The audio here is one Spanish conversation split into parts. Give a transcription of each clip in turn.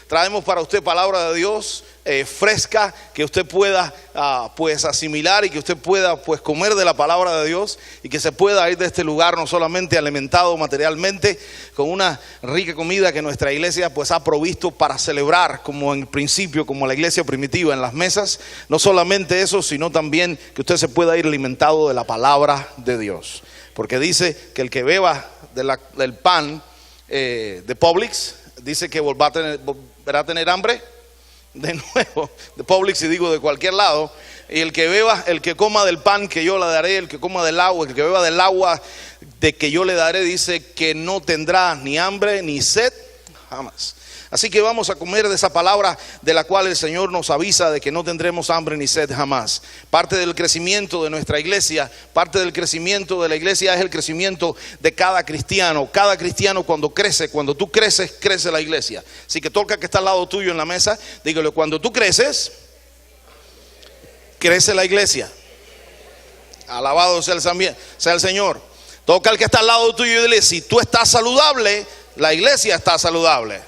traemos para usted palabra de Dios fresca, que usted pueda pues asimilar y que usted pueda pues comer de la palabra de Dios y que se pueda ir de este lugar no solamente alimentado materialmente con una rica comida que nuestra iglesia pues ha provisto para celebrar como en principio, como la iglesia primitiva en las mesas. No solamente eso, sino también que usted se pueda ir alimentado de la palabra de Dios, porque dice que el que beba del pan de Publix, dice que volverá a tener hambre de nuevo, de Publix, y digo de cualquier lado. Y el que coma del pan que yo le daré, el que coma del agua, el que beba del agua de que yo le daré, dice que no tendrá ni hambre ni sed jamás. Así que vamos a comer de esa palabra de la cual el Señor nos avisa de que no tendremos hambre ni sed jamás. Parte del crecimiento de nuestra iglesia, parte del crecimiento de la iglesia es el crecimiento de cada cristiano. Cada cristiano cuando crece, cuando tú creces, crece la iglesia. Así que toca que está al lado tuyo en la mesa, dígale: cuando tú creces, crece la iglesia. Alabado sea el Señor. Toca al que está al lado tuyo y dile: si tú estás saludable, la iglesia está saludable.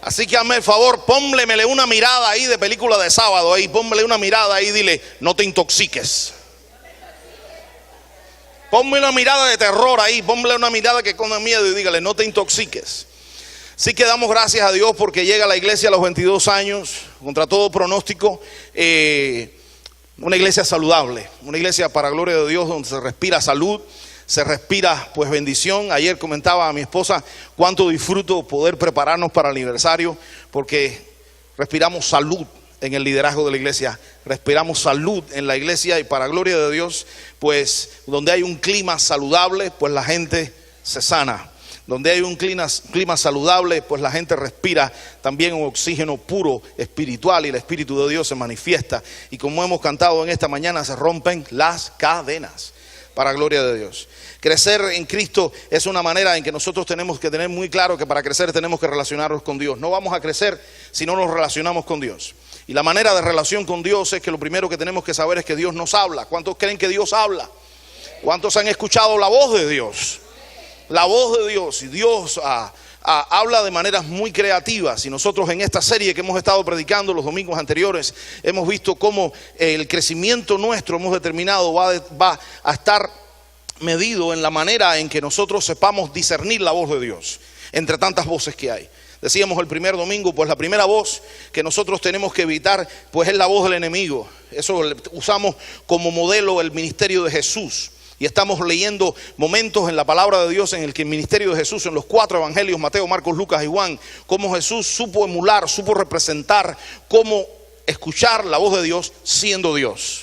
Así que hazme el favor, pónmele una mirada ahí de película de sábado, ahí, pónmele una mirada ahí y dile: no te intoxiques. Ponme una mirada de terror ahí, pónmele una mirada que con miedo y dígale: no te intoxiques. Así que damos gracias a Dios porque llega a la iglesia a los 22 años, contra todo pronóstico, una iglesia saludable, una iglesia para gloria de Dios donde se respira salud, se respira pues bendición. Ayer comentaba a mi esposa cuánto disfruto poder prepararnos para el aniversario, porque respiramos salud en el liderazgo de la iglesia, respiramos salud en la iglesia, y para gloria de Dios, pues donde hay un clima saludable, pues la gente se sana. Donde hay un clima saludable, pues la gente respira también un oxígeno puro espiritual, y el Espíritu de Dios se manifiesta. Y como hemos cantado en esta mañana, se rompen las cadenas. Para gloria de Dios. Crecer en Cristo es una manera en que nosotros tenemos que tener muy claro que para crecer tenemos que relacionarnos con Dios. No vamos a crecer si no nos relacionamos con Dios. Y la manera de relación con Dios es que lo primero que tenemos que saber es que Dios nos habla. ¿Cuántos creen que Dios habla? ¿Cuántos han escuchado la voz de Dios? La voz de Dios. Y Dios habla de maneras muy creativas, y nosotros en esta serie que hemos estado predicando los domingos anteriores hemos visto cómo el crecimiento nuestro, hemos determinado, va a estar medido en la manera en que nosotros sepamos discernir la voz de Dios entre tantas voces que hay. Decíamos el primer domingo, pues la primera voz que nosotros tenemos que evitar pues es la voz del enemigo. Eso usamos como modelo el ministerio de Jesús. Y estamos leyendo momentos en la palabra de Dios en el que el ministerio de Jesús, en los 4 evangelios, Mateo, Marcos, Lucas y Juan, cómo Jesús supo emular, supo representar, cómo escuchar la voz de Dios siendo Dios.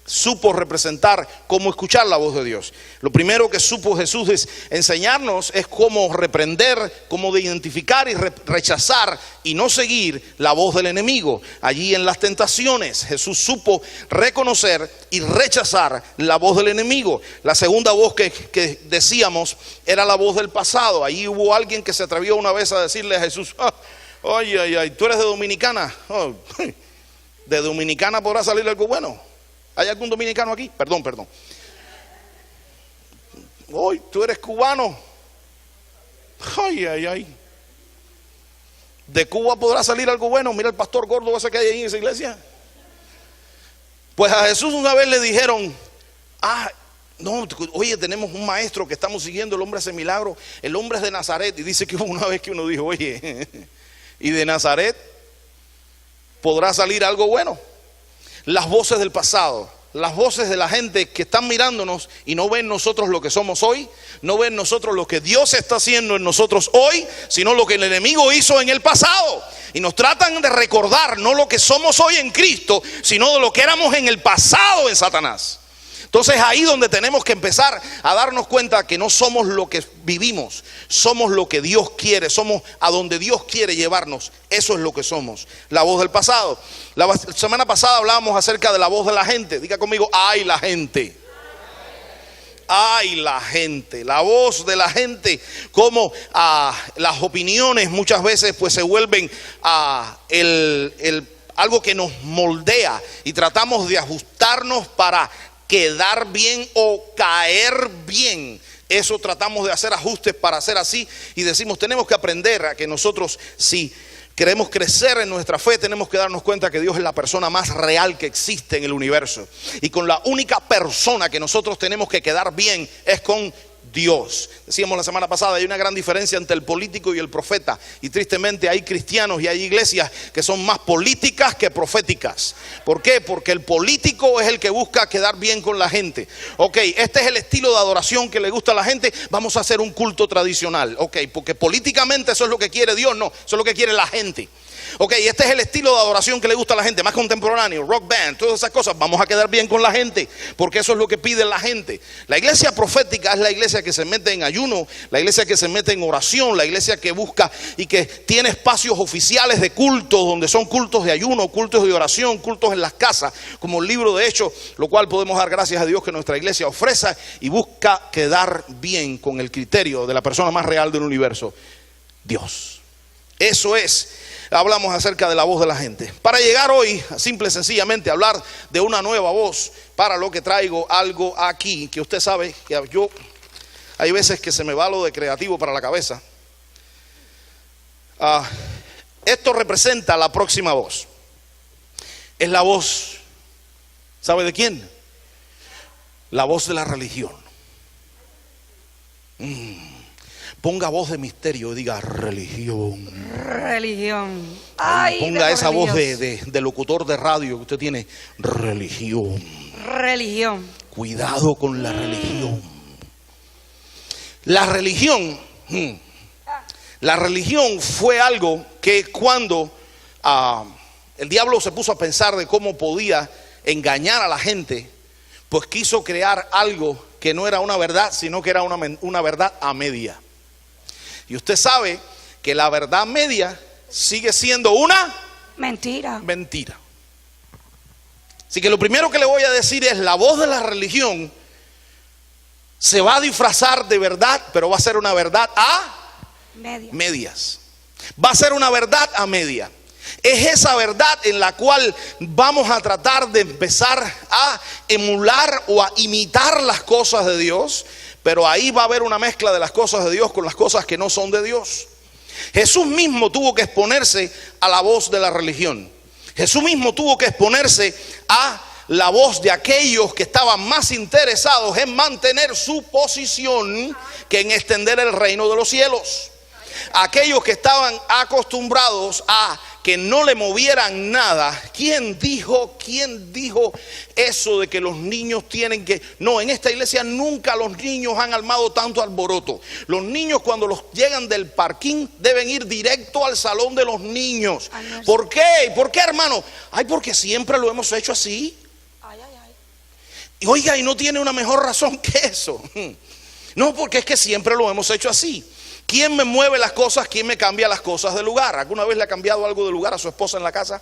Supo representar cómo escuchar la voz de Dios. Lo primero que supo Jesús es enseñarnos es cómo reprender, cómo identificar y rechazar y no seguir la voz del enemigo. Allí en las tentaciones Jesús supo reconocer y rechazar la voz del enemigo. La segunda voz que decíamos era la voz del pasado. Allí hubo alguien que se atrevió una vez a decirle a Jesús: ay, tú eres de Dominicana. De Dominicana podrá salir algo bueno. ¿Hay algún dominicano aquí? Perdón. Hoy tú eres cubano. Ay. ¿De Cuba podrá salir algo bueno? Mira el pastor gordo ese que hay ahí en esa iglesia. Pues a Jesús una vez le dijeron: no, oye, tenemos un maestro que estamos siguiendo, el hombre hace milagro, el hombre es de Nazaret. Y dice que hubo una vez que uno dijo: oye, ¿y de Nazaret podrá salir algo bueno? Las voces del pasado, las voces de la gente que están mirándonos y no ven nosotros lo que somos hoy, no ven nosotros lo que Dios está haciendo en nosotros hoy, sino lo que el enemigo hizo en el pasado. Y nos tratan de recordar no lo que somos hoy en Cristo, sino de lo que éramos en el pasado en Satanás. Entonces ahí donde tenemos que empezar a darnos cuenta que no somos lo que vivimos, somos lo que Dios quiere, somos a donde Dios quiere llevarnos. Eso es lo que somos, la voz del pasado. La semana pasada hablábamos acerca de la voz de la gente. Diga conmigo: ay, la gente. Ay, la gente, la voz de la gente, como las opiniones muchas veces pues se vuelven algo que nos moldea, y tratamos de ajustarnos para quedar bien o caer bien. Eso tratamos de hacer ajustes para hacer así y decimos, tenemos que aprender a que nosotros, si queremos crecer en nuestra fe, tenemos que darnos cuenta que Dios es la persona más real que existe en el universo. Y con la única persona que nosotros tenemos que quedar bien es con Dios. Decíamos la semana pasada, hay una gran diferencia entre el político y el profeta. Y tristemente hay cristianos y hay iglesias que son más políticas que proféticas. ¿Por qué? Porque el político es el que busca quedar bien con la gente. Ok, este es el estilo de adoración que le gusta a la gente, vamos a hacer un culto tradicional. Ok, porque políticamente eso es lo que quiere Dios, no, eso es lo que quiere la gente. Ok, este es el estilo de adoración que le gusta a la gente, más contemporáneo, rock band, todas esas cosas. Vamos a quedar bien con la gente, porque eso es lo que pide la gente. La iglesia profética es la iglesia que se mete en ayuno, la iglesia que se mete en oración, la iglesia que busca y que tiene espacios oficiales de cultos, donde son cultos de ayuno, cultos de oración, cultos en las casas, como el libro de Hechos, lo cual podemos dar gracias a Dios que nuestra iglesia ofrece y busca quedar bien con el criterio de la persona más real del universo, Dios. Eso es. Hablamos acerca de la voz de la gente. Para llegar hoy, simple y sencillamente, a hablar de una nueva voz, para lo que traigo algo aquí, que usted sabe que yo, hay veces que se me va lo de creativo para la cabeza. Esto representa la próxima voz. Es la voz, ¿sabe de quién? La voz de la religión. Ponga voz de misterio y diga religión. Religión. Ay, ponga esa voz de locutor de radio que usted tiene. Religión. Religión. Cuidado con la religión. La religión fue algo que cuando el diablo se puso a pensar de cómo podía engañar a la gente, pues quiso crear algo que no era una verdad, sino que era una verdad a media. Y usted sabe que la verdad media sigue siendo una mentira. Así que lo primero que le voy a decir es, la voz de la religión se va a disfrazar de verdad, pero va a ser una verdad a medias. Va a ser una verdad a media. Es esa verdad en la cual vamos a tratar de empezar a emular o a imitar las cosas de Dios. Pero ahí va a haber una mezcla de las cosas de Dios con las cosas que no son de Dios. Jesús mismo tuvo que exponerse a la voz de la religión. Jesús mismo tuvo que exponerse a la voz de aquellos que estaban más interesados en mantener su posición que en extender el reino de los cielos. Aquellos que estaban acostumbrados a que no le movieran nada. ¿Quién dijo eso de que los niños tienen que? No, en esta iglesia nunca los niños han armado tanto alboroto. Los niños, cuando los llegan del parquín, deben ir directo al salón de los niños. ¿Por qué? ¿Por qué, hermano? Ay, porque siempre lo hemos hecho así. Y oiga, y no tiene una mejor razón que eso. No, porque es que siempre lo hemos hecho así. ¿Quién me mueve las cosas? ¿Quién me cambia las cosas de lugar? ¿Alguna vez le ha cambiado algo de lugar a su esposa en la casa?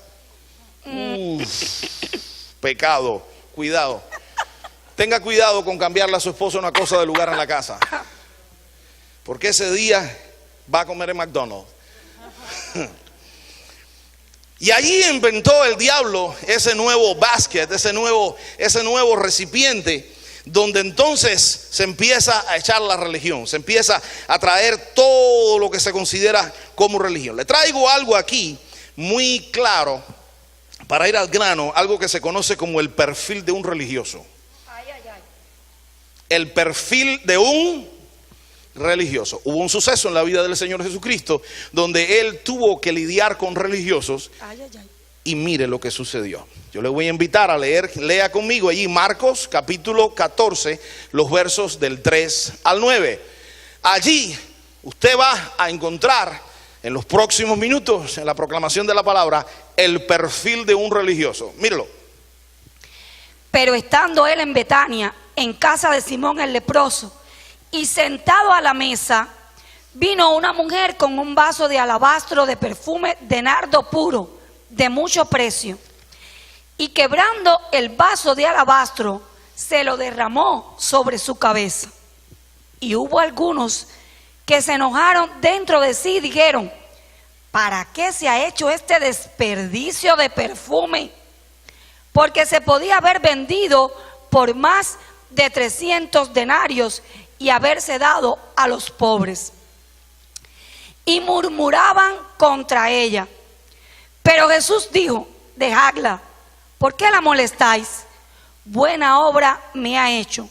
Pecado, cuidado. Tenga cuidado con cambiarle a su esposa una cosa de lugar en la casa, porque ese día va a comer en McDonald's. Y allí inventó el diablo ese nuevo basket, ese nuevo recipiente, donde entonces se empieza a echar la religión, se empieza a traer todo lo que se considera como religión. Le traigo algo aquí muy claro para ir al grano, algo que se conoce como el perfil de un religioso. El perfil de un religioso. Hubo un suceso en la vida del Señor Jesucristo donde Él tuvo que lidiar con religiosos. Y mire lo que sucedió. Yo le voy a invitar a leer, lea conmigo allí Marcos capítulo 14, los versos del 3 al 9. Allí usted va a encontrar en los próximos minutos, en la proclamación de la palabra, el perfil de un religioso. Mírelo. Pero estando él en Betania, en casa de Simón el leproso, y sentado a la mesa, vino una mujer con un vaso de alabastro de perfume de nardo puro, de mucho precio, y quebrando el vaso de alabastro, se lo derramó sobre su cabeza. Y hubo algunos que se enojaron dentro de sí y dijeron: ¿para qué se ha hecho este desperdicio de perfume? Porque se podía haber vendido por más de 300 denarios y haberse dado a los pobres. Y murmuraban contra ella. Pero Jesús dijo: dejadla, ¿por qué la molestáis? Buena obra me ha hecho.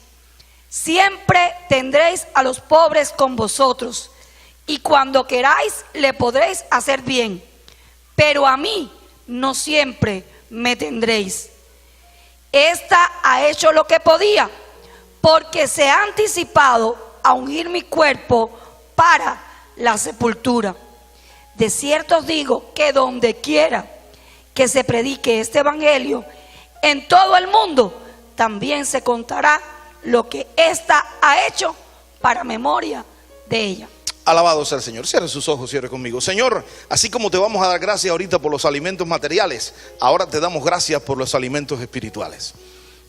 Siempre tendréis a los pobres con vosotros, y cuando queráis le podréis hacer bien, pero a mí no siempre me tendréis. Esta ha hecho lo que podía, porque se ha anticipado a ungir mi cuerpo para la sepultura. De cierto os digo que donde quiera que se predique este evangelio en todo el mundo, también se contará lo que ésta ha hecho para memoria de ella. Alabado sea el Señor. Cierre sus ojos, cierre conmigo. Señor, así como te vamos a dar gracias ahorita por los alimentos materiales, ahora te damos gracias por los alimentos espirituales.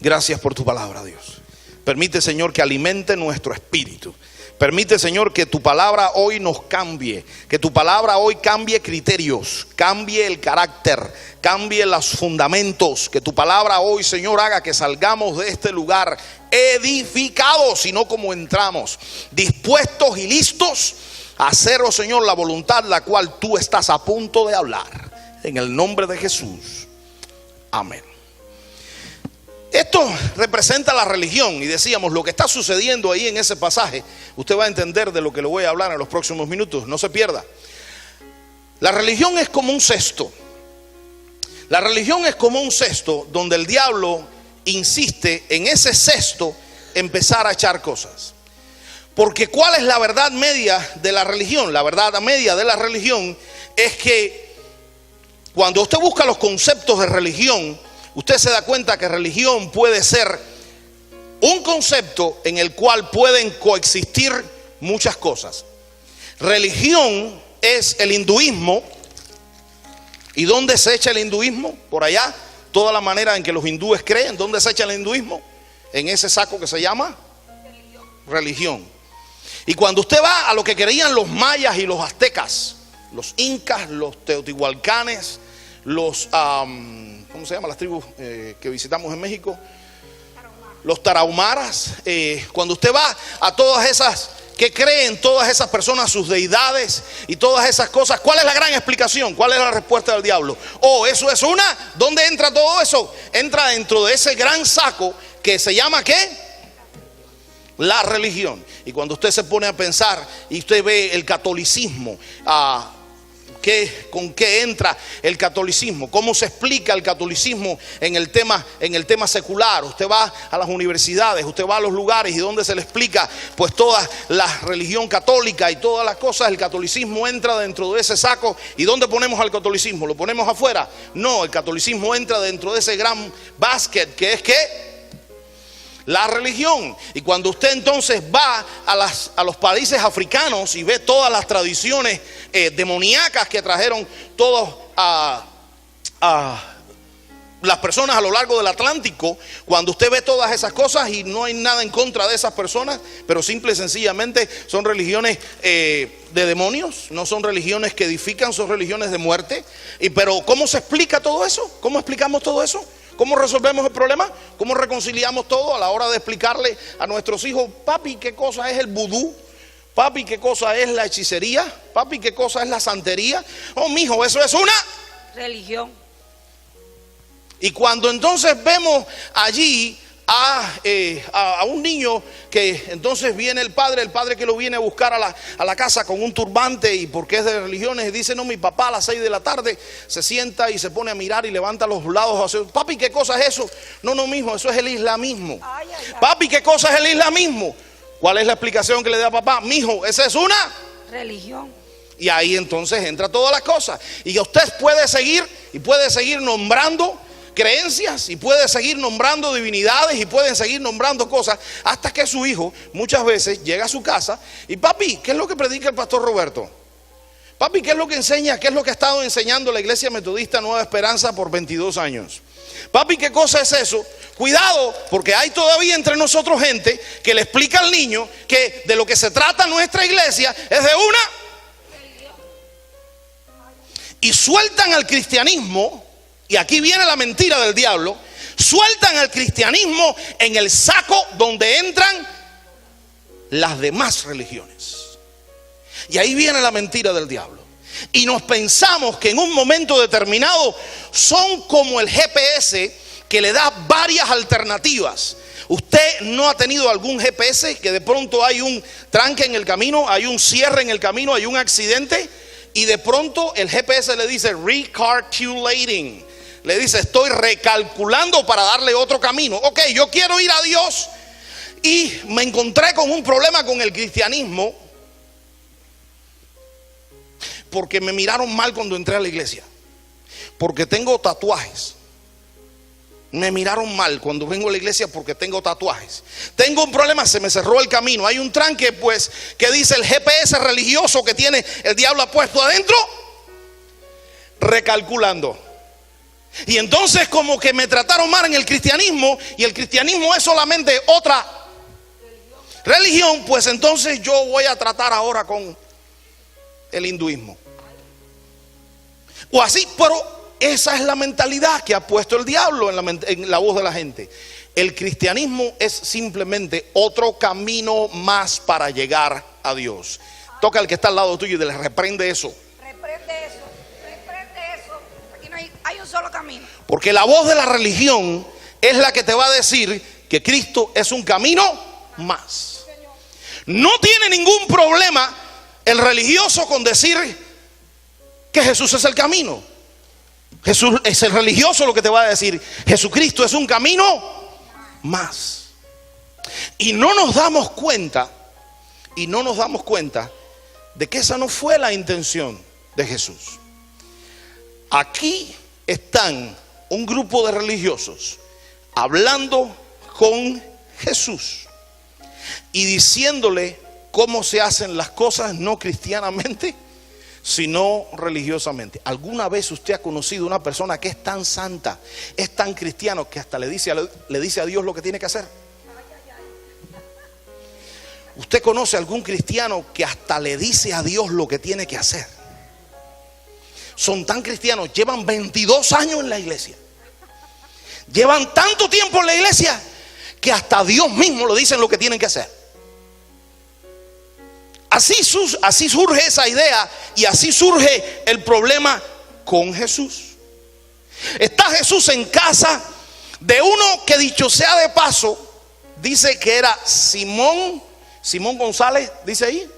Gracias por tu palabra, Dios. Permite, Señor, que alimente nuestro espíritu. Permite, Señor, que tu palabra hoy nos cambie, que tu palabra hoy cambie criterios, cambie el carácter, cambie los fundamentos, que tu palabra hoy, Señor, haga que salgamos de este lugar edificados y no como entramos, dispuestos y listos a hacer, oh Señor, la voluntad la cual tú estás a punto de hablar. En el nombre de Jesús. Amén. Esto representa la religión, y decíamos, lo que está sucediendo ahí en ese pasaje, usted va a entender de lo que le voy a hablar en los próximos minutos, no se pierda. La religión es como un cesto. La religión es como un cesto donde el diablo insiste en ese cesto empezar a echar cosas. Porque ¿cuál es la verdad media de la religión? La verdad media de la religión es que cuando usted busca los conceptos de religión, usted se da cuenta que religión puede ser un concepto en el cual pueden coexistir muchas cosas. Religión es el hinduismo. ¿Y dónde se echa el hinduismo? Por allá, toda la manera en que los hindúes creen. ¿Dónde se echa el hinduismo? En ese saco que se llama religión. Y cuando usted va a lo que creían los mayas y los aztecas, los incas, los teotihuacanes, los ¿cómo se llaman las tribus que visitamos en México? Los tarahumaras. Cuando usted va a todas esas que creen, todas esas personas, sus deidades y todas esas cosas, ¿cuál es la gran explicación? ¿Cuál es la respuesta del diablo? Oh, eso es una. ¿Dónde entra todo eso? Entra dentro de ese gran saco que se llama ¿qué? La religión. Y cuando usted se pone a pensar y usted ve el catolicismo, ¿con qué entra el catolicismo? ¿Cómo se explica el catolicismo en el tema secular? Usted va a las universidades, usted va a los lugares y donde se le explica pues toda la religión católica y todas las cosas. El catolicismo entra dentro de ese saco. ¿Y dónde ponemos al catolicismo? ¿Lo ponemos afuera? No, el catolicismo entra dentro de ese gran basket que es ¿qué? La religión. Y cuando usted entonces va a los países africanos y ve todas las tradiciones demoníacas que trajeron todos las personas a lo largo del Atlántico, cuando usted ve todas esas cosas, y no hay nada en contra de esas personas, pero simple y sencillamente son religiones de demonios, no son religiones que edifican, son religiones de muerte. Pero ¿cómo se explica todo eso? ¿Cómo explicamos todo eso? ¿Cómo resolvemos el problema? ¿Cómo reconciliamos todo a la hora de explicarle a nuestros hijos: papi, qué cosa es el vudú? Papi, qué cosa es la hechicería? Papi, qué cosa es la santería? Oh, mijo, eso es una religión. Y cuando entonces vemos allí a un niño que entonces viene el padre que lo viene a buscar a la casa con un turbante, y porque es de religiones, y dice: no, mi papá a las 6 de la tarde se sienta y se pone a mirar y levanta los lados hacia... Papi, ¿qué cosa es eso? No, mijo, eso es el islamismo. Papi, ¿qué cosa es el islamismo? ¿Cuál es la explicación que le da a papá? Mijo, esa es una religión. Y ahí entonces entra todas las cosas. Y usted puede seguir nombrando creencias, y puede seguir nombrando divinidades, y pueden seguir nombrando cosas, hasta que su hijo muchas veces llega a su casa y: papi, ¿qué es lo que predica el pastor Roberto? Papi, ¿qué es lo que enseña? ¿Qué es lo que ha estado enseñando la Iglesia Metodista Nueva Esperanza por 22 años? Papi, ¿qué cosa es eso? Cuidado, porque hay todavía entre nosotros gente que le explica al niño que de lo que se trata nuestra iglesia es de una, y sueltan al cristianismo. Y aquí viene la mentira del diablo. Sueltan al cristianismo en el saco donde entran las demás religiones. Y ahí viene la mentira del diablo. Y nos pensamos que en un momento determinado son como el GPS que le da varias alternativas. Usted no ha tenido algún GPS que de pronto hay un tranque en el camino, hay un cierre en el camino, hay un accidente y de pronto el GPS le dice recalculating. Le dice estoy recalculando para darle otro camino. Ok, yo quiero ir a Dios y me encontré con un problema con el cristianismo porque me miraron mal cuando entré a la iglesia, porque tengo tatuajes. Me miraron mal cuando vengo a la iglesia porque tengo tatuajes. Tengo un problema, se me cerró el camino. Hay un tranque pues que dice el GPS religioso que tiene el diablo puesto adentro. Recalculando. Y entonces como que me trataron mal en el cristianismo. Y el cristianismo es solamente otra religión. Pues entonces yo voy a tratar ahora con el hinduismo. O así, pero esa es la mentalidad que ha puesto el diablo en la voz de la gente. El cristianismo es simplemente otro camino más para llegar a Dios. Toca al que está al lado tuyo y le reprende eso. Reprende eso, reprende eso. Aquí no hay un solo camino. Porque la voz de la religión es la que te va a decir que Cristo es un camino más. No tiene ningún problema el religioso con decir que Jesús es el camino. Jesús es el religioso lo que te va a decir Jesucristo es un camino más. Y no nos damos cuenta de que esa no fue la intención de Jesús. Aquí están un grupo de religiosos hablando con Jesús y diciéndole cómo se hacen las cosas no cristianamente, sino religiosamente. ¿Alguna vez usted ha conocido una persona que es tan santa, es tan cristiano, que hasta le dice a Dios lo que tiene que hacer? ¿Usted conoce algún cristiano que hasta le dice a Dios lo que tiene que hacer? Son tan cristianos, llevan 22 años en la iglesia. Llevan tanto tiempo en la iglesia que hasta Dios mismo le dicen lo que tienen que hacer. Así surge esa idea y así surge el problema con Jesús. Está Jesús en casa de uno que, dicho sea de paso, dice que era Simón González, dice ahí.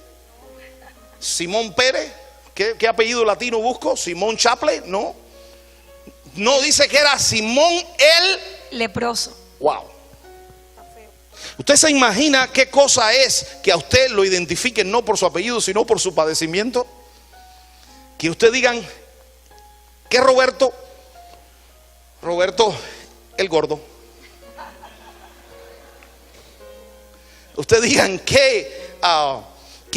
Simón Pérez, ¿qué apellido latino busco? Simón Chaple, no dice que era Simón el leproso. Wow. ¿Usted se imagina qué cosa es que a usted lo identifiquen no por su apellido, sino por su padecimiento? Que usted digan que Roberto el gordo. Usted digan que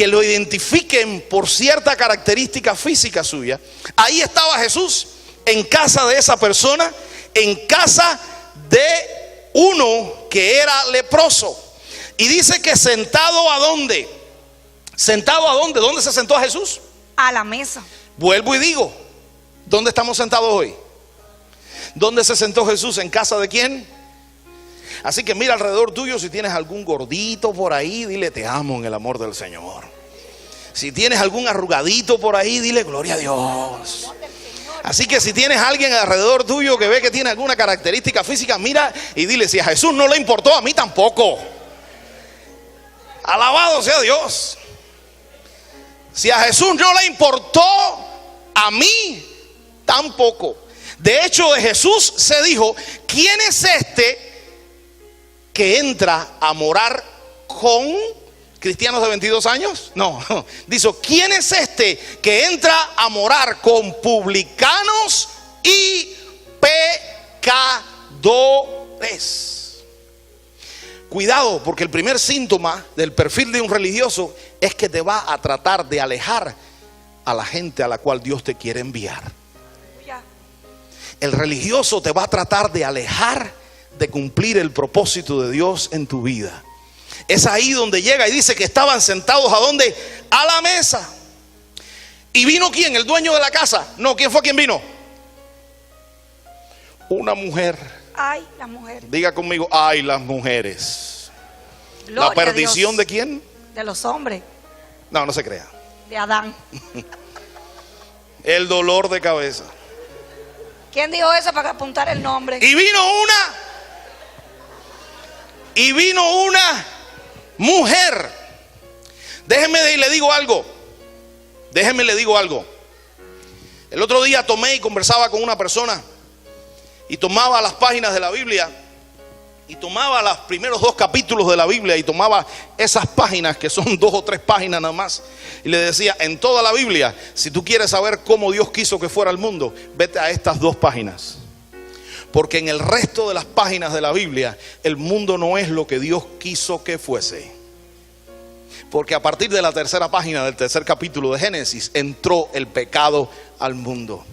lo identifiquen por cierta característica física suya. Ahí estaba Jesús en casa de esa persona, en casa de uno que era leproso. Y dice que sentado ¿a dónde? ¿Sentado a dónde? ¿Dónde se sentó a Jesús? A la mesa. Vuelvo y digo, ¿dónde estamos sentados hoy? ¿Dónde se sentó Jesús? ¿En casa de quién? Así que mira alrededor tuyo, si tienes algún gordito por ahí, dile te amo en el amor del Señor. Si tienes algún arrugadito por ahí, dile gloria a Dios. Así que si tienes a alguien alrededor tuyo que ve que tiene alguna característica física, mira y dile, si a Jesús no le importó, a mí tampoco. Alabado sea Dios. Si a Jesús no le importó, a mí tampoco. De hecho, de Jesús se dijo, ¿quién es este que entra a morar con cristianos de 22 años? No, dice, ¿quién es este que entra a morar con publicanos y pecadores? Cuidado, porque el primer síntoma del perfil de un religioso es que te va a tratar de alejar a la gente a la cual Dios te quiere enviar. El religioso te va a tratar de alejar de cumplir el propósito de Dios en tu vida. Es ahí donde llega y dice que estaban sentados ¿a dónde? A la mesa. ¿Y vino quién? ¿El dueño de la casa? No, ¿quién fue quien vino? Una mujer. Ay, las mujeres. Diga conmigo, ay, las mujeres. Gloria ¿La perdición a Dios. de quién? De los hombres. No, no se crea. De Adán. El dolor de cabeza. ¿Quién dijo eso para apuntar el nombre? Y vino una mujer. Déjeme le digo algo. El otro día tomé y conversaba con una persona y tomaba las páginas de la Biblia y tomaba los primeros 2 capítulos de la Biblia y tomaba esas páginas que son 2 o 3 páginas nada más y le decía: en toda la Biblia, si tú quieres saber cómo Dios quiso que fuera el mundo, vete a estas 2 páginas, porque en el resto de las páginas de la Biblia el mundo no es lo que Dios quiso que fuese. Porque a partir de la 3ª página del 3er capítulo de Génesis entró el pecado al mundo.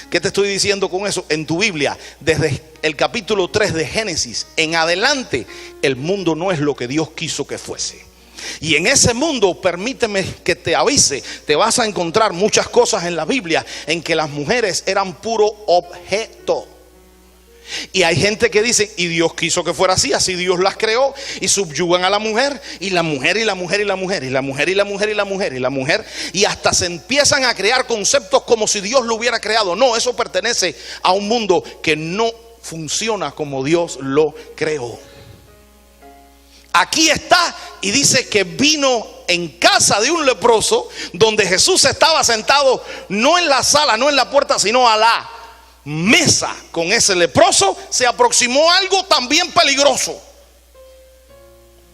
¿Qué te estoy diciendo con eso? En tu Biblia, desde el capítulo 3 de Génesis en adelante, el mundo no es lo que Dios quiso que fuese. Y en ese mundo, permíteme que te avise, te vas a encontrar muchas cosas en la Biblia en que las mujeres eran puro objeto. Y hay gente que dice: y Dios quiso que fuera así, así Dios las creó, y subyugan a la mujer, y la mujer, y la mujer, y la mujer, y la mujer, y la mujer, y la mujer, y la mujer, y hasta se empiezan a crear conceptos como si Dios lo hubiera creado. No, eso pertenece a un mundo que no funciona como Dios lo creó. Aquí está, y dice que vino en casa de un leproso, donde Jesús estaba sentado, no en la sala, no en la puerta, sino a la mesa con ese leproso. Se aproximó algo también peligroso: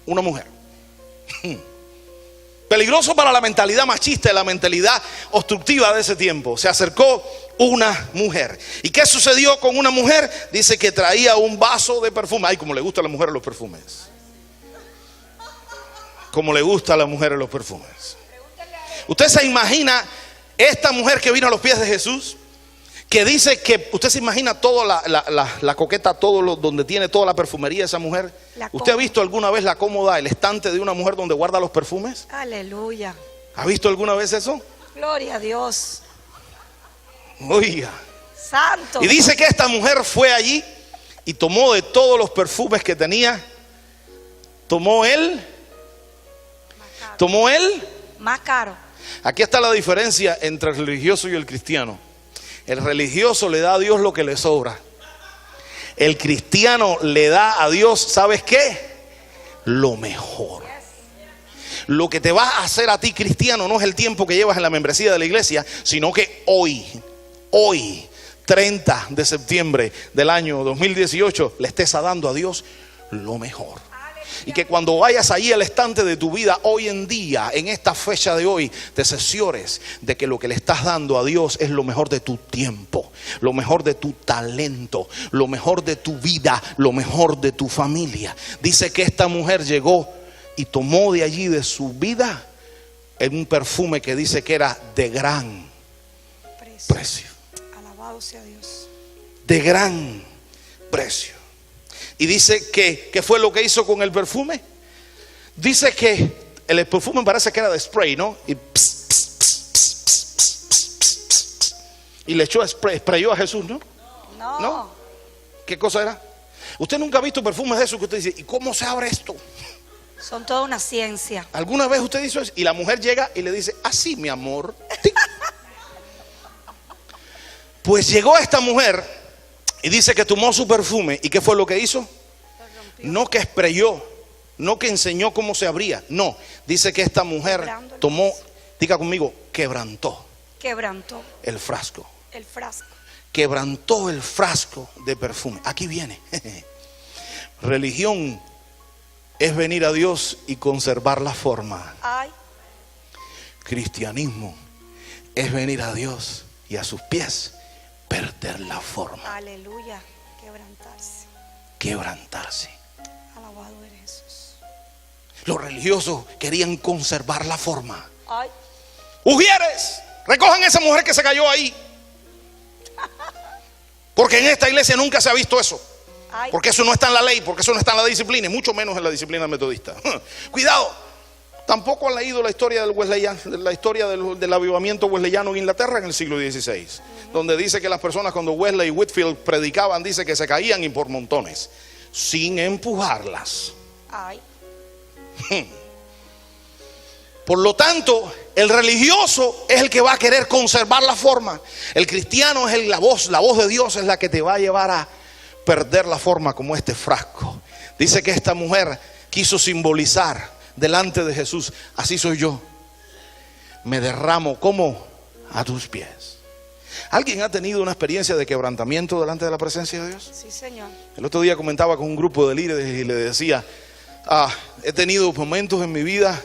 una mujer. Peligroso para la mentalidad machista y la mentalidad obstructiva de ese tiempo. Se acercó una mujer. ¿Y qué sucedió con una mujer? Dice que traía un vaso de perfume. Ay, como le gusta a la mujer los perfumes. Como le gusta a la mujer los perfumes. Usted se imagina esta mujer que vino a los pies de Jesús, que dice que usted se imagina toda la coqueta, donde tiene toda la perfumería esa mujer. ¿Usted ha visto alguna vez la cómoda, el estante de una mujer donde guarda los perfumes? Aleluya. ¿Ha visto alguna vez eso? Gloria a Dios. Oiga. Santo. Y dice que esta mujer fue allí y tomó de todos los perfumes que tenía, tomó él más caro. Aquí está la diferencia entre el religioso y el cristiano. El religioso le da a Dios lo que le sobra. El cristiano le da a Dios, ¿sabes qué? Lo mejor. Lo que te va a hacer a ti cristiano no es el tiempo que llevas en la membresía de la iglesia, sino que hoy 30 de septiembre del año 2018 le estés dando a Dios lo mejor. Y que cuando vayas allí al estante de tu vida hoy en día, en esta fecha de hoy, te cerciores de que lo que le estás dando a Dios es lo mejor de tu tiempo, lo mejor de tu talento, lo mejor de tu vida, lo mejor de tu familia. Dice que esta mujer llegó y tomó de allí, de su vida, un perfume que dice que era de gran precio. Alabado sea Dios. De gran precio. Y dice que ¿qué fue lo que hizo con el perfume? Dice que el perfume parece que era de spray, ¿no? Y le echó sprayó a Jesús, ¿no? No. ¿Qué cosa era? Usted nunca ha visto perfumes de esos que usted dice: ¿y cómo se abre esto? Son toda una ciencia. ¿Alguna vez usted hizo eso? Y la mujer llega y le dice: así, mi amor. Pues llegó esta mujer y dice que tomó su perfume. ¿Y qué fue lo que hizo? No que sprayó, no que enseñó cómo se abría. No, dice que esta mujer tomó, diga conmigo, quebrantó el frasco. Quebrantó el frasco de perfume. Aquí viene. Religión es venir a Dios y conservar la forma. Cristianismo es venir a Dios y a sus pies perder la forma. Aleluya. Quebrantarse. Alabado eres Jesús. Los religiosos querían conservar la forma. Ujieres, recojan a esa mujer que se cayó ahí. Porque en esta iglesia nunca se ha visto eso. Porque eso no está en la ley, porque eso no está en la disciplina, y mucho menos en la disciplina metodista. Cuidado. Tampoco han leído la historia del del avivamiento wesleyano en Inglaterra en el siglo XVI, donde dice que las personas, cuando Wesley y Whitefield predicaban, dice que se caían y por montones, sin empujarlas. Por lo tanto, el religioso es el que va a querer conservar la forma. El cristiano es la voz de Dios es la que te va a llevar a perder la forma, como este frasco. Dice que esta mujer quiso simbolizar delante de Jesús: así soy yo, me derramo como a tus pies. ¿Alguien ha tenido una experiencia de quebrantamiento delante de la presencia de Dios? Sí, Señor. El otro día comentaba con un grupo de líderes y le decía: he tenido momentos en mi vida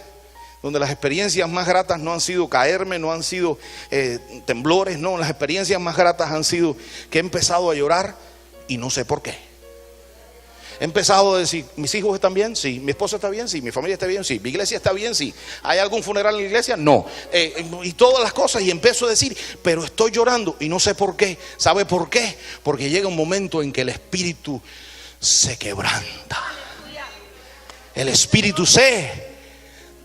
donde las experiencias más gratas no han sido caerme, no han sido temblores, no, las experiencias más gratas han sido que he empezado a llorar y no sé por qué. He empezado a decir: ¿mis hijos están bien? Sí. ¿Mi esposa está bien? Sí. ¿Mi familia está bien? Sí. ¿Mi iglesia está bien? Sí. ¿Hay algún funeral en la iglesia? No. Y todas las cosas, y empiezo a decir: pero estoy llorando y no sé por qué. ¿Sabe por qué? Porque llega un momento en que el espíritu se quebranta, el espíritu se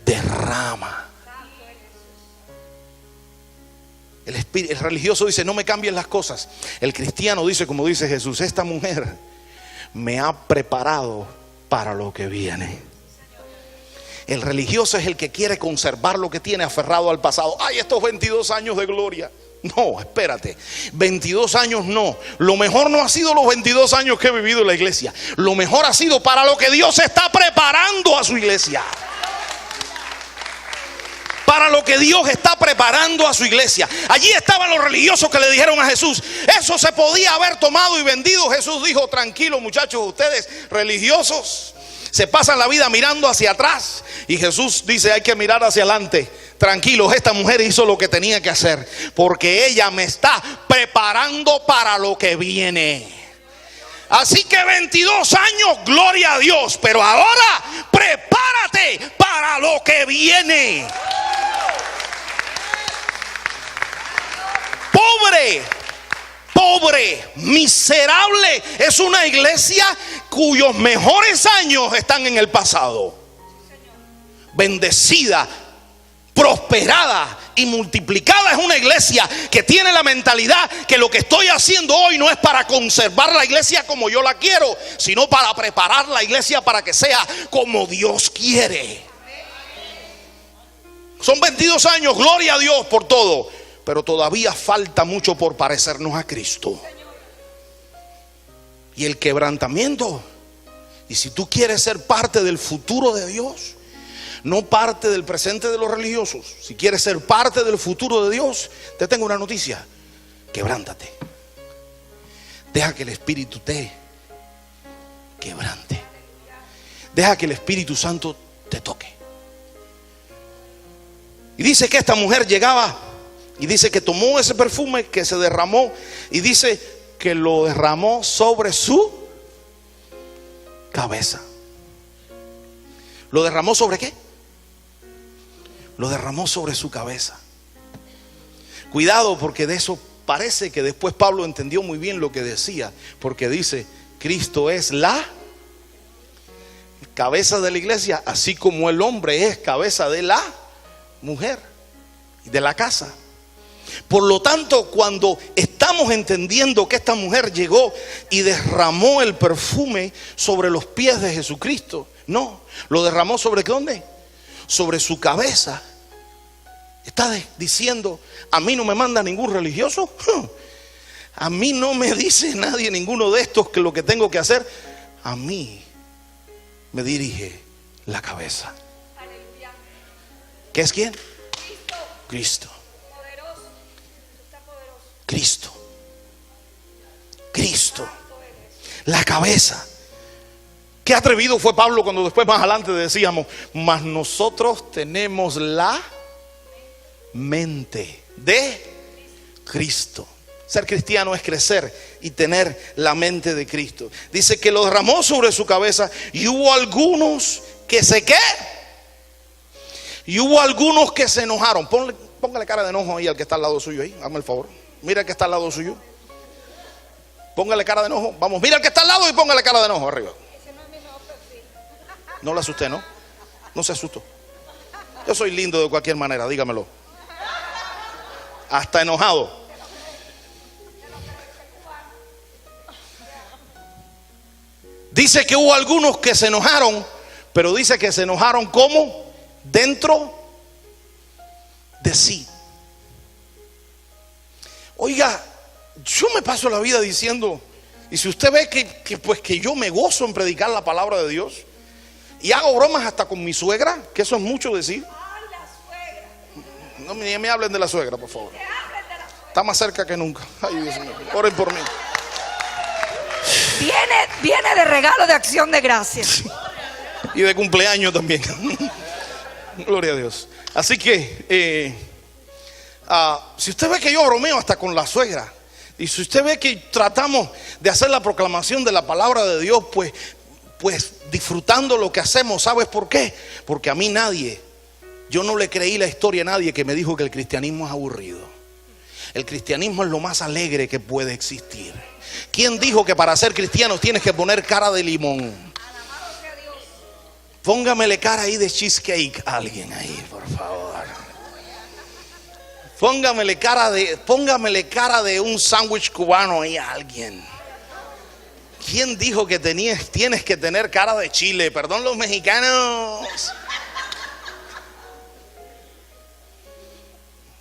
derrama. El religioso dice: no me cambien las cosas. El cristiano dice, como dice Jesús: esta mujer me ha preparado para lo que viene. El religioso es el que quiere conservar lo que tiene, aferrado al pasado. Ay, estos 22 años de gloria. No, espérate, 22 años no. Lo mejor no ha sido los 22 años que he vivido en la iglesia. Lo mejor ha sido para lo que Dios está preparando a su iglesia. Para lo que Dios está preparando a su iglesia. Allí estaban los religiosos que le dijeron a Jesús: eso se podía haber tomado y vendido. Jesús dijo: tranquilos muchachos, ustedes religiosos se pasan la vida mirando hacia atrás. Y Jesús dice: hay que mirar hacia adelante. Tranquilos, esta mujer hizo lo que tenía que hacer, porque ella me está preparando para lo que viene. Así que 22 años, gloria a Dios. Pero ahora prepárate para lo que viene. Pobre, miserable es una iglesia cuyos mejores años están en el pasado. Bendecida, prosperada y multiplicada es una iglesia que tiene la mentalidad que lo que estoy haciendo hoy no es para conservar la iglesia como yo la quiero, sino para preparar la iglesia para que sea como Dios quiere. Son 22 años, gloria a Dios por todo, pero todavía falta mucho por parecernos a Cristo. Y el quebrantamiento, y si tú quieres ser parte del futuro de Dios, no parte del presente de los religiosos, si quieres ser parte del futuro de Dios, te tengo una noticia: quebrántate. Deja que el Espíritu te quebrante. Deja que el Espíritu Santo te toque. Y dice que esta mujer llegaba, y dice que tomó ese perfume, que se derramó, y dice que lo derramó sobre su cabeza. ¿Lo derramó sobre qué? Lo derramó sobre su cabeza. Cuidado, porque de eso parece que después Pablo entendió muy bien lo que decía, porque dice: Cristo es la cabeza de la iglesia, así como el hombre es cabeza de la mujer y de la casa. Por lo tanto, cuando estamos entendiendo que esta mujer llegó y derramó el perfume sobre los pies de Jesucristo, no, lo derramó sobre ¿dónde? Sobre su cabeza. Está diciendo: a mí no me manda ningún religioso, a mí no me dice nadie, ninguno de estos, que lo que tengo que hacer. A mí me dirige la cabeza. ¿Qué es quién? Cristo. Cristo, la cabeza. Qué atrevido fue Pablo cuando después más adelante decíamos: mas nosotros tenemos la mente de Cristo. Ser cristiano es crecer y tener la mente de Cristo. Dice que lo derramó sobre su cabeza, y hubo algunos que se ¿qué? Y hubo algunos que se enojaron. Póngale cara de enojo ahí al que está al lado suyo ahí, hazme el favor. Mira el que está al lado suyo. Póngale cara de enojo. Vamos, mira el que está al lado y póngale cara de enojo arriba. No le asusté, ¿no? No se asustó. Yo soy lindo de cualquier manera, dígamelo. Hasta enojado. Dice que hubo algunos que se enojaron, pero dice que se enojaron ¿cómo? Dentro de sí. Oiga, yo me paso la vida diciendo, y si usted ve que yo me gozo en predicar la palabra de Dios, y hago bromas hasta con mi suegra, que eso es mucho decir. Ay, la suegra. No me hablen de la suegra, por favor. Está más cerca que nunca. Ay, Dios mío, oren por mí. Viene de regalo de acción de gracias. Y de cumpleaños también. Gloria a Dios. Así que si usted ve que yo bromeo hasta con la suegra, y si usted ve que tratamos de hacer la proclamación de la palabra de Dios, pues disfrutando lo que hacemos, ¿sabes por qué? Porque a mí yo no le creí la historia a nadie que me dijo que el cristianismo es aburrido. El cristianismo es lo más alegre que puede existir. ¿Quién dijo que para ser cristiano tienes que poner cara de limón? Póngamele cara ahí de cheesecake a alguien ahí, por favor. Póngamele cara de un sándwich cubano ahí a alguien. ¿Quién dijo que tienes que tener cara de chile? Perdón, los mexicanos.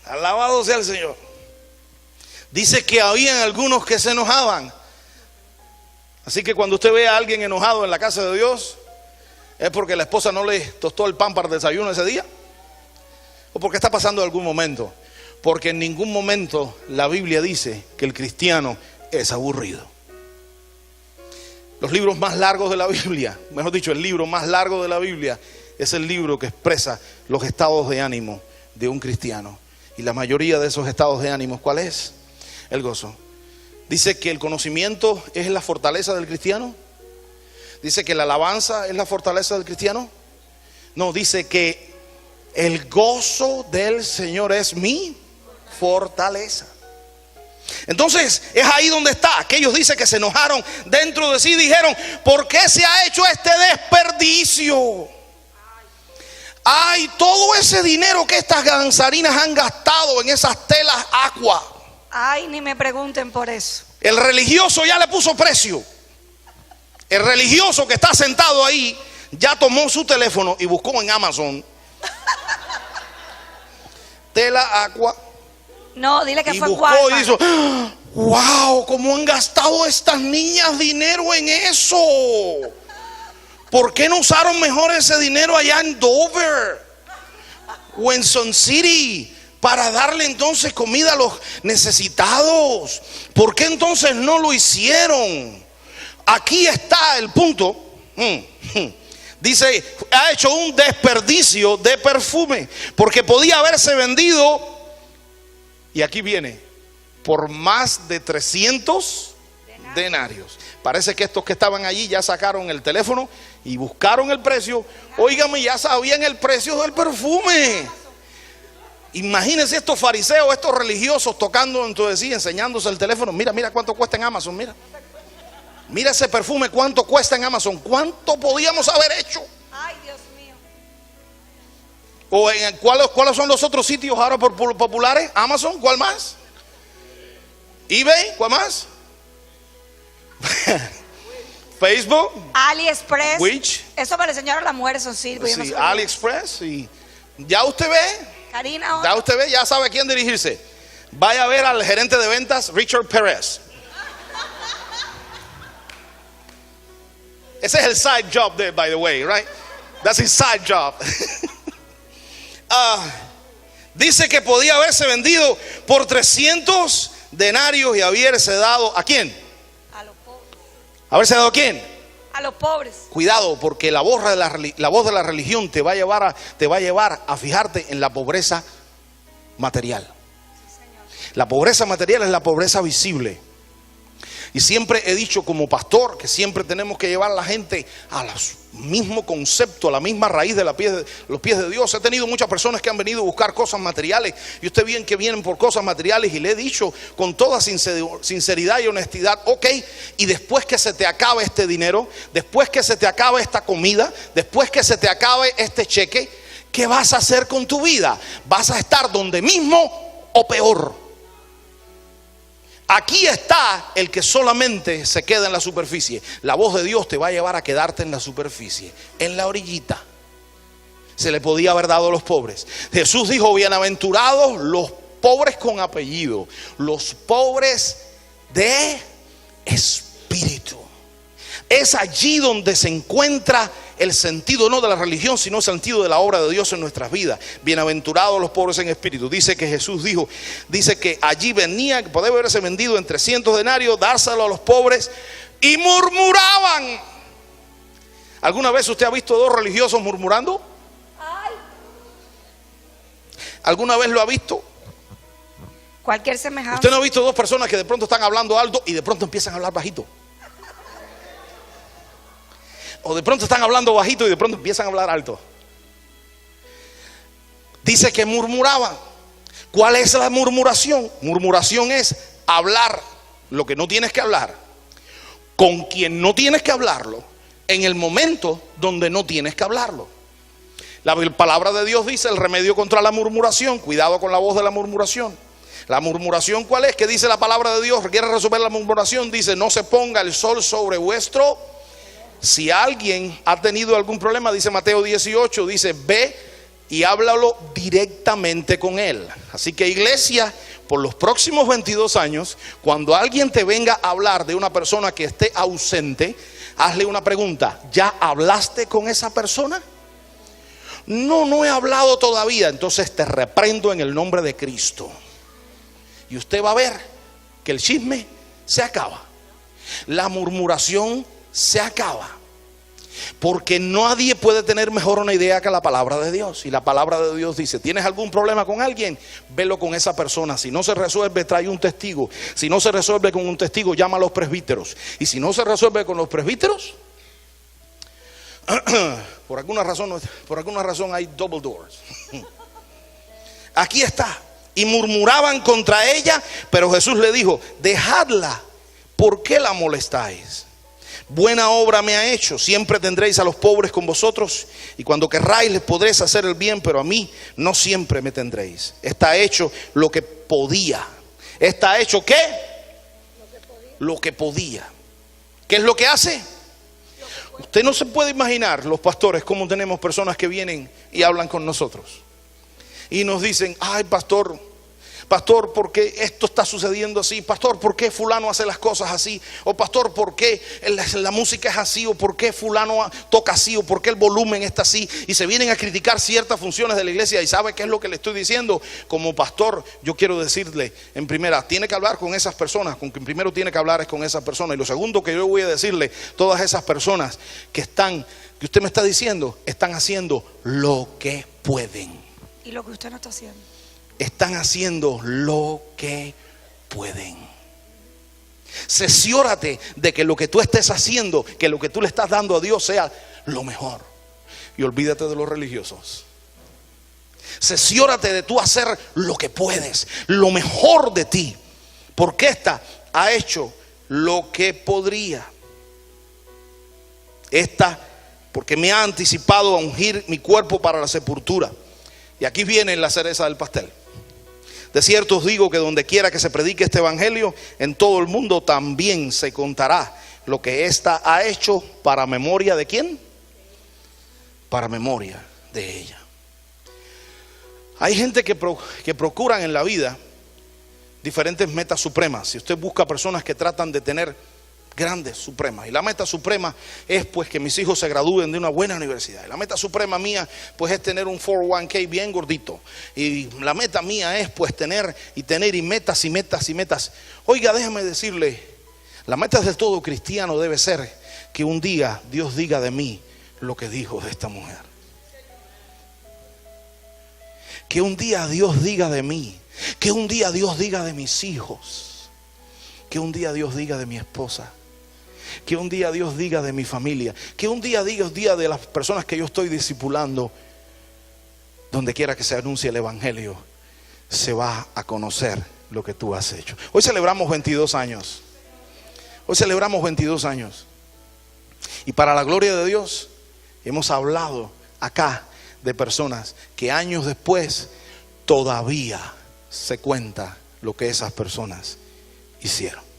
Alabado sea el Señor. Dice que habían algunos que se enojaban. Así que cuando usted ve a alguien enojado en la casa de Dios, es porque la esposa no le tostó el pan para el desayuno ese día, o porque está pasando algún momento. Porque en ningún momento la Biblia dice que el cristiano es aburrido. Los libros más largos de la Biblia, mejor dicho, el libro más largo de la Biblia es el libro que expresa los estados de ánimo de un cristiano. Y la mayoría de esos estados de ánimo, ¿cuál es? El gozo. Dice que el conocimiento es la fortaleza del cristiano. Dice que la alabanza es la fortaleza del cristiano. No, dice que el gozo del Señor es mi fortaleza. Entonces es ahí donde está. Aquellos dicen que se enojaron dentro de sí, dijeron: ¿por qué se ha hecho este desperdicio? Ay, todo ese dinero que estas danzarinas han gastado en esas telas aqua. Ay, ni me pregunten por eso. El religioso ya le puso precio. El religioso que está sentado ahí ya tomó su teléfono y buscó en Amazon tela aqua. No, dile que y fue en buscó Walmart. y dijo: wow, ¿cómo han gastado estas niñas dinero en eso? ¿Por qué no usaron mejor ese dinero allá en Dover o en Sun City para darle entonces comida a los necesitados? ¿Por qué entonces no lo hicieron? Aquí está el punto. Dice, ha hecho un desperdicio de perfume, porque podía haberse vendido, y aquí viene, por más de 300 denarios. Parece que estos que estaban allí ya sacaron el teléfono y buscaron el precio. Óigame, ya sabían el precio del perfume. Imagínense estos fariseos, estos religiosos tocando entonces sí, enseñándose el teléfono. Mira cuánto cuesta en Amazon, mira ese perfume, cuánto cuesta en Amazon. ¿Cuánto podíamos haber hecho? Ay, Dios mío. ¿O en cuáles son los otros sitios ahora populares? Amazon, ¿cuál más? eBay, ¿cuál más? Facebook, AliExpress. Which? Eso me lo enseñaron las mujeres, son sirvos. Sí, AliExpress. Y ya usted ve, Karina, ya sabe a quién dirigirse. Vaya a ver al gerente de ventas, Richard Perez. Ese es el side job there, by the way, right? That's his side job. Dice que podía haberse vendido por 300 denarios y haberse dado ¿a quién? a los pobres. ¿Haberse dado a quién? A los pobres. Cuidado, porque la voz de la religión te va a llevar a fijarte en la pobreza material. La pobreza material es la pobreza visible. Y siempre he dicho como pastor que siempre tenemos que llevar a la gente al mismo concepto, a la misma raíz de los pies de Dios. He tenido muchas personas que han venido a buscar cosas materiales, y usted bien que vienen por cosas materiales, y le he dicho con toda sinceridad y honestidad: ok, y después que se te acabe este dinero, después que se te acabe esta comida, después que se te acabe este cheque, ¿qué vas a hacer con tu vida? ¿Vas a estar donde mismo o peor? Aquí está el que solamente se queda en la superficie. La voz de Dios te va a llevar a quedarte en la superficie, en la orillita. se le podía haber dado a los pobres. Jesús dijo: bienaventurados los pobres con apellido, los pobres de espíritu. Es allí donde se encuentra el sentido no de la religión, sino el sentido de la obra de Dios en nuestras vidas. Bienaventurados los pobres en espíritu. Dice que Jesús dice que allí venía, que podía haberse vendido en 300 denarios, dárselo a los pobres, y murmuraban. ¿Alguna vez usted ha visto dos religiosos murmurando? ¿Alguna vez lo ha visto? Cualquier semejanza. ¿Usted no ha visto dos personas que de pronto están hablando alto y de pronto empiezan a hablar bajito? O de pronto están hablando bajito y de pronto empiezan a hablar alto. Dice que murmuraban. ¿Cuál es la murmuración? Murmuración es hablar lo que no tienes que hablar, con quien no tienes que hablarlo, en el momento donde no tienes que hablarlo. La palabra de Dios dice: el remedio contra la murmuración, cuidado con la voz de la murmuración. La murmuración, ¿cuál es? ¿Qué dice la palabra de Dios? ¿Quiere resolver la murmuración? Dice: no se ponga el sol sobre vuestro. Si alguien ha tenido algún problema, dice Mateo 18, dice: ve y háblalo directamente con él. Así que, iglesia, por los próximos 22 años, cuando alguien te venga a hablar de una persona que esté ausente, hazle una pregunta: ¿ya hablaste con esa persona? No he hablado todavía. Entonces te reprendo en el nombre de Cristo. Y usted va a ver que el chisme se acaba, la murmuración se acaba, porque nadie puede tener mejor una idea que la palabra de Dios. Y la palabra de Dios dice: ¿tienes algún problema con alguien? Velo con esa persona. Si no se resuelve, trae un testigo. Si no se resuelve con un testigo, llama a los presbíteros. Y si no se resuelve con los presbíteros, por alguna razón hay double doors. Aquí está. Y murmuraban contra ella, pero Jesús le dijo: dejadla, ¿por qué la molestáis? Buena obra me ha hecho. Siempre tendréis a los pobres con vosotros, y cuando querráis les podréis hacer el bien, pero a mí no siempre me tendréis. Está hecho lo que podía. ¿Está hecho qué? Lo que podía. ¿Qué es lo que hace? Usted no se puede imaginar, los pastores, cómo tenemos personas que vienen y hablan con nosotros y nos dicen: ay, pastor, ¿por qué esto está sucediendo así? Pastor, ¿por qué fulano hace las cosas así? O pastor, ¿por qué la música es así? O ¿por qué fulano toca así? O ¿por qué el volumen está así? Y se vienen a criticar ciertas funciones de la iglesia. ¿Y sabe qué es lo que le estoy diciendo? Como pastor, yo quiero decirle, en primera, tiene que hablar con esas personas. Con quien primero tiene que hablar es con esas personas. Y lo segundo que yo voy a decirle: todas esas personas que usted me está diciendo, están haciendo lo que pueden. ¿Y lo que usted no está haciendo? Están haciendo lo que pueden. Cerciórate de que lo que tú estés haciendo, que lo que tú le estás dando a Dios sea lo mejor. Y olvídate de los religiosos. Cerciórate de tú hacer lo que puedes, lo mejor de ti, porque esta ha hecho lo que podría. Esta, porque me ha anticipado a ungir mi cuerpo para la sepultura. Y aquí viene la cereza del pastel. De cierto os digo que donde quiera que se predique este evangelio, en todo el mundo también se contará lo que ésta ha hecho, para memoria de ¿quién? Para memoria de ella. Hay gente que procuran en la vida diferentes metas supremas. Si usted busca personas que tratan de tener grandes supremas, y la meta suprema es pues que mis hijos se gradúen de una buena universidad, y la meta suprema mía pues es tener un 401k bien gordito, y la meta mía es pues tener metas y metas y metas. Oiga, déjame decirle, la meta del todo cristiano debe ser que un día Dios diga de mí lo que dijo de esta mujer. Que un día Dios diga de mí, que un día Dios diga de mis hijos, que un día Dios diga de mi esposa, que un día Dios diga de mi familia, que un día Dios diga de las personas que yo estoy discipulando. Donde quiera que se anuncie el evangelio, se va a conocer lo que tú has hecho. Hoy celebramos 22 años. Hoy celebramos 22 años. Y para la gloria de Dios, hemos hablado acá de personas que años después todavía se cuenta lo que esas personas hicieron.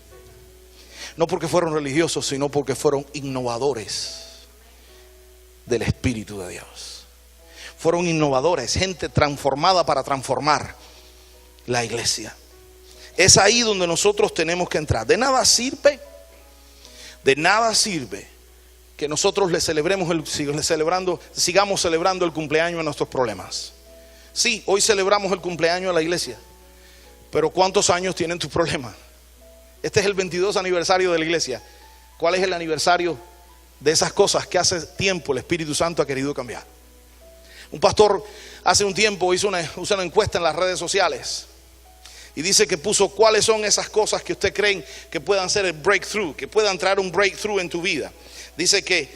No porque fueron religiosos, sino porque fueron innovadores del Espíritu de Dios. fueron innovadores, gente transformada para transformar la iglesia. Es ahí donde nosotros tenemos que entrar. De nada sirve que nosotros sigamos celebrando el cumpleaños de nuestros problemas. Sí, hoy celebramos el cumpleaños de la iglesia, pero ¿cuántos años tienen tus problemas? Este es el 22 aniversario de la iglesia. ¿Cuál es el aniversario de esas cosas que hace tiempo el Espíritu Santo ha querido cambiar? Un pastor hace un tiempo hizo una encuesta en las redes sociales y dice que puso cuáles son esas cosas que usted creen que puedan ser el breakthrough, que puedan traer un breakthrough en tu vida. Dice que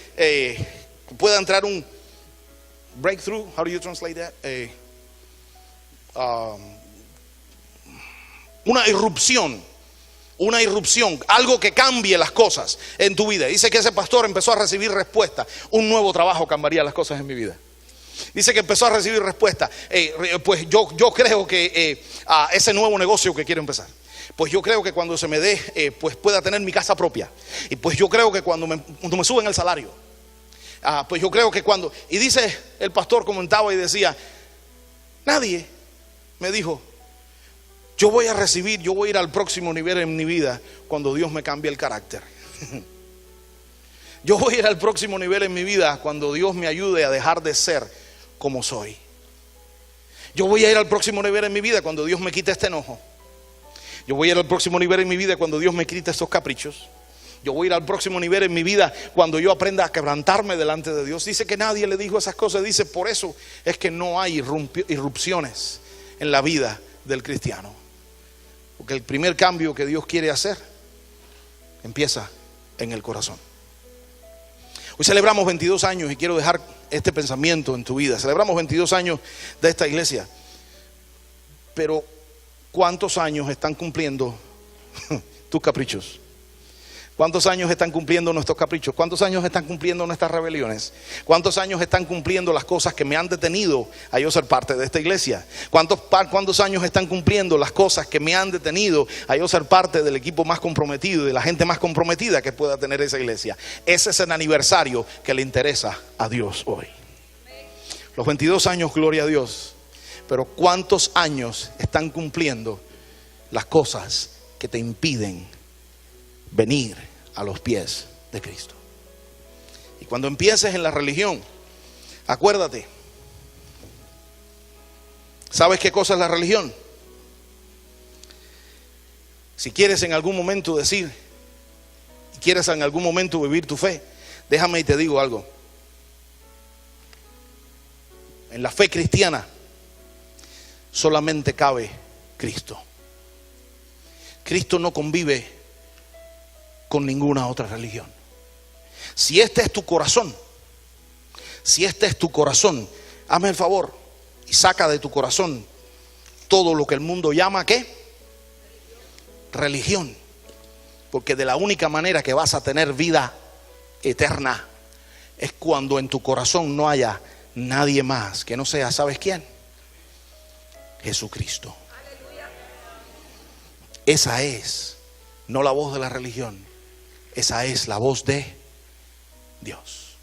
pueda entrar un breakthrough. How do you translate that? Una irrupción, algo que cambie las cosas en tu vida. Dice que ese pastor empezó a recibir respuesta. Un nuevo trabajo cambiaría las cosas en mi vida. Dice que empezó a recibir respuesta. Pues yo creo que ese nuevo negocio que quiero empezar, pues yo creo que cuando se me dé, pues pueda tener mi casa propia. Y pues yo creo que cuando me suben el salario, pues yo creo que cuando... Y dice, el pastor comentaba y decía, nadie me dijo, yo voy a ir al próximo nivel en mi vida cuando Dios me cambie el carácter. Yo voy a ir al próximo nivel en mi vida cuando Dios me ayude a dejar de ser como soy. Yo voy a ir al próximo nivel en mi vida cuando Dios me quite este enojo. Yo voy a ir al próximo nivel en mi vida cuando Dios me quite estos caprichos. Yo voy a ir al próximo nivel en mi vida cuando yo aprenda a quebrantarme delante de Dios. Dice que nadie le dijo esas cosas. Dice, por eso es que no hay irrupciones en la vida del cristiano. Porque el primer cambio que Dios quiere hacer empieza en el corazón. Hoy celebramos 22 años y quiero dejar este pensamiento en tu vida. Celebramos 22 años de esta iglesia. Pero ¿cuántos años están cumpliendo tus caprichos? ¿Cuántos años están cumpliendo nuestros caprichos? ¿Cuántos años están cumpliendo nuestras rebeliones? ¿Cuántos años están cumpliendo las cosas que me han detenido a yo ser parte de esta iglesia? ¿Cuántos años están cumpliendo las cosas que me han detenido a yo ser parte del equipo más comprometido, de la gente más comprometida que pueda tener esa iglesia? Ese es el aniversario que le interesa a Dios hoy. Los 22 años, gloria a Dios. Pero ¿cuántos años están cumpliendo las cosas que te impiden venir a los pies de Cristo? Y cuando empieces en la religión, acuérdate, ¿sabes qué cosa es la religión? Si quieres en algún momento decir, quieres en algún momento vivir tu fe, déjame y te digo algo. En la fe cristiana solamente cabe Cristo. Cristo no convive con ninguna otra religión. Si este es tu corazón, hazme el favor y saca de tu corazón todo lo que el mundo llama ¿qué? Religión. Porque de la única manera que vas a tener vida eterna es cuando en tu corazón no haya nadie más que no sea, ¿sabes quién? Jesucristo. Esa es no la voz de la religión, esa es la voz de Dios.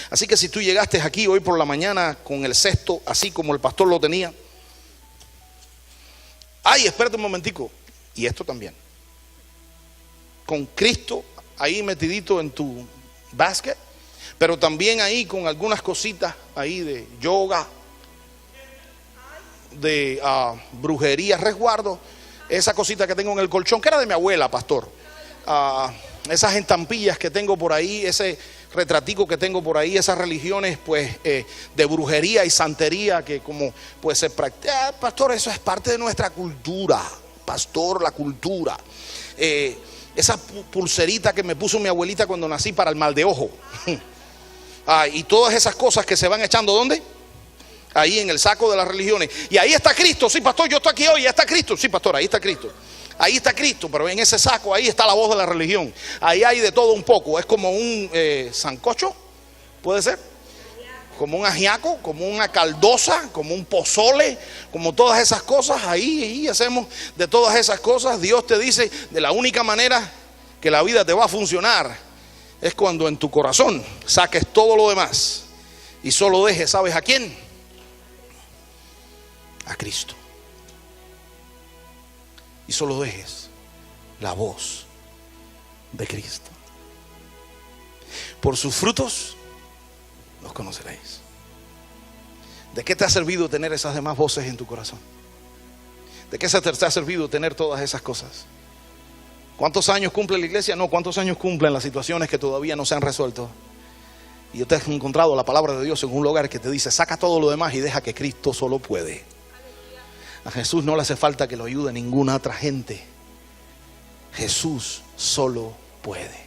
Así que si tú llegaste aquí hoy por la mañana con el cesto así como el pastor lo tenía, ay, espérate un momentico, y esto también, con Cristo ahí metidito en tu basket, pero también ahí con algunas cositas ahí de yoga, de brujería, resguardo, esa cosita que tengo en el colchón, que era de mi abuela, pastor, esas estampillas que tengo por ahí, ese retratico que tengo por ahí, esas religiones pues de brujería y santería que como pues se practica, pastor, eso es parte de nuestra cultura, pastor, la cultura. Esa pulserita que me puso mi abuelita cuando nací para el mal de ojo. Y todas esas cosas que se van echando, ¿dónde? Ahí en el saco de las religiones. Y ahí está Cristo, sí pastor, yo estoy aquí hoy, ahí está Cristo, sí pastor, ahí está Cristo. Ahí está Cristo, pero en ese saco ahí está la voz de la religión. Ahí hay de todo un poco, es como un sancocho, puede ser, como un ajiaco, como una caldosa, como un pozole, como todas esas cosas. Ahí hacemos de todas esas cosas. Dios te dice, de la única manera que la vida te va a funcionar es cuando en tu corazón saques todo lo demás y solo dejes, ¿sabes a quién? a Cristo. Y solo dejes la voz de Cristo. Por sus frutos los conoceréis. ¿De qué te ha servido tener esas demás voces en tu corazón? ¿De qué te ha servido tener todas esas cosas? ¿Cuántos años cumple la iglesia? No, ¿cuántos años cumplen las situaciones que todavía no se han resuelto? Y yo te he encontrado la palabra de Dios en un lugar que te dice: saca todo lo demás y deja que Cristo solo puede. A Jesús no le hace falta que lo ayude ninguna otra gente. Jesús solo puede.